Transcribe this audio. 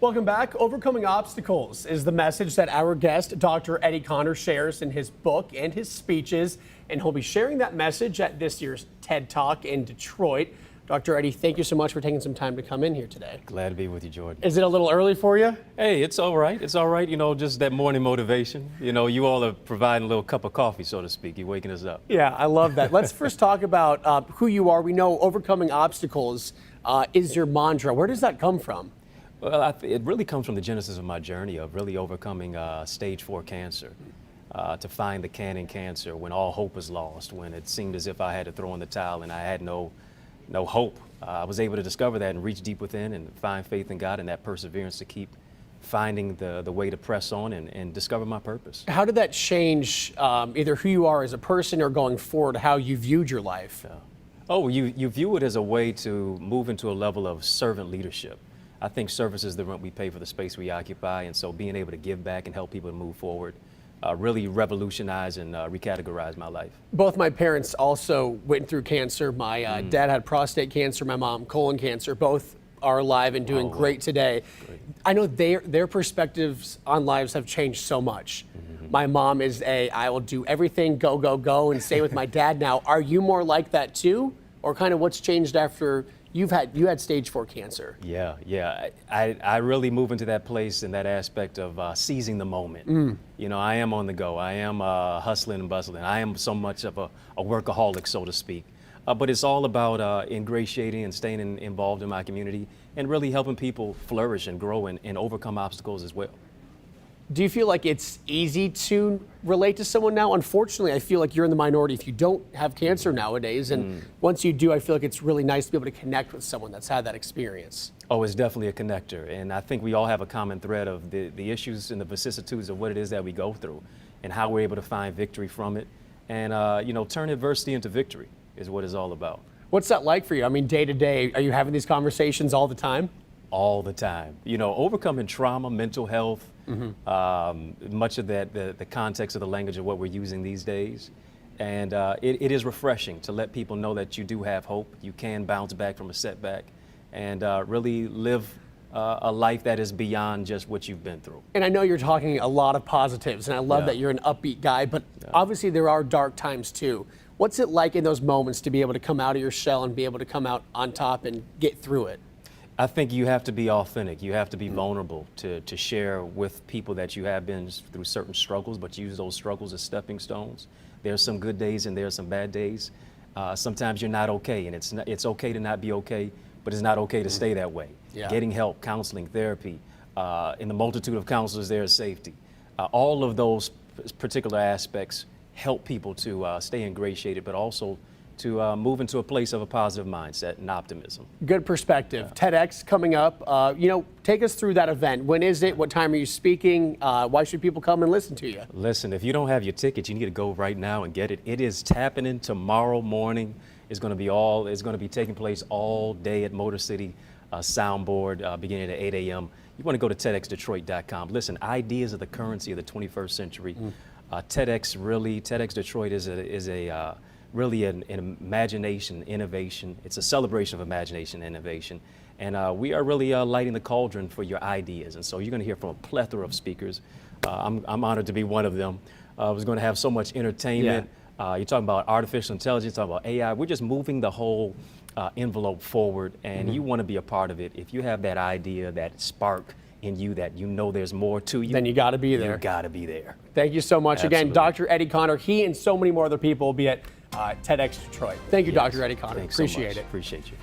Welcome back. Overcoming obstacles is the message that our guest, Dr. Eddie Connor, shares in his book and his speeches, and he'll be sharing that message at this year's TED Talk in Detroit. Dr. Eddie, thank you so much for taking some time to come in here today. Glad to be with you, Jordan. Is it a little early for you? Hey, it's all right. It's all right. You know, just that morning motivation. You know, you all are providing a little cup of coffee, so to speak. You're waking us up. Yeah, I love that. Let's first talk about who you are. We know overcoming obstacles is your mantra. Where does that come from? Well, it really comes from the genesis of my journey of really overcoming stage 4 cancer. To find the can in cancer when all hope was lost, when it seemed as if I had to throw in the towel and I had no hope. I was able to discover that and reach deep within and find faith in God and that perseverance to keep finding the way to press on and discover my purpose. How did that change either who you are as a person or going forward, how you viewed your life? Oh, you view it as a way to move into a level of servant leadership. I think service is the rent we pay for the space we occupy, and so being able to give back and help people to move forward really revolutionized and recategorized my life. Both my parents also went through cancer. My dad had prostate cancer, my mom colon cancer. Both are alive and doing great today. Great. I know their perspectives on lives have changed so much. My mom is I will do everything, go, go, go, and stay with my dad now. Are you more like that too? Or kind of what's changed after you had stage 4 cancer? Yeah. I really move into that place and that aspect of seizing the moment. You know, I am on the go. I am hustling and bustling. I am so much of a workaholic, so to speak. But it's all about ingratiating and staying involved in my community and really helping people flourish and grow and overcome obstacles as well. Do you feel like it's easy to relate to someone now? Unfortunately, I feel like you're in the minority if you don't have cancer nowadays. And once you do, I feel like it's really nice to be able to connect with someone that's had that experience. Oh, it's definitely a connector. And I think we all have a common thread of the issues and the vicissitudes of what it is that we go through and how we're able to find victory from it. And, you know, turn adversity into victory is what it's all about. What's that like for you? I mean, day to day, are you having these conversations all the time? All the time. You know, overcoming trauma, mental health, much of that, the context of the language of what we're using these days. And it is refreshing to let people know that you do have hope. You can bounce back from a setback and really live a life that is beyond just what you've been through. And I know you're talking a lot of positives, and I love that you're an upbeat guy, but obviously there are dark times too. What's it like in those moments to be able to come out of your shell and be able to come out on top and get through it? I think you have to be authentic. You have to be vulnerable to share with people that you have been through certain struggles, but use those struggles as stepping stones. There's some good days and there's some bad days. Sometimes you're not okay, and it's okay to not be okay, but it's not okay to stay that way. Getting help, counseling, therapy, in the multitude of counselors there is safety. All of those particular aspects help people to stay ingratiated, but also to move into a place of a positive mindset and optimism. Good perspective. TEDx coming up. You know, take us through that event. When is it? What time are you speaking? Why should people come and listen to you? Listen, if you don't have your ticket, you need to go right now and get it. It is happening tomorrow morning. It's going to be taking place all day at Motor City Soundboard, beginning at 8 a.m. You want to go to TEDxDetroit.com. Listen, ideas are the currency of the 21st century. TEDx Detroit is really an imagination, innovation. It's a celebration of imagination and innovation. And we are really lighting the cauldron for your ideas. And so you're gonna hear from a plethora of speakers. I'm honored to be one of them. We're gonna have so much entertainment. You're talking about artificial intelligence, talking about AI. We're just moving the whole envelope forward, and you wanna be a part of it. If you have that idea, that spark in you that you know there's more to you, then you gotta be there. You gotta be there. Thank you so much. Absolutely. Again, Dr. Eddie Connor, he and so many more other people will be at TEDx Detroit. Thank you, Dr. Eddie Connor. Thanks Appreciate so much. it. Appreciate you.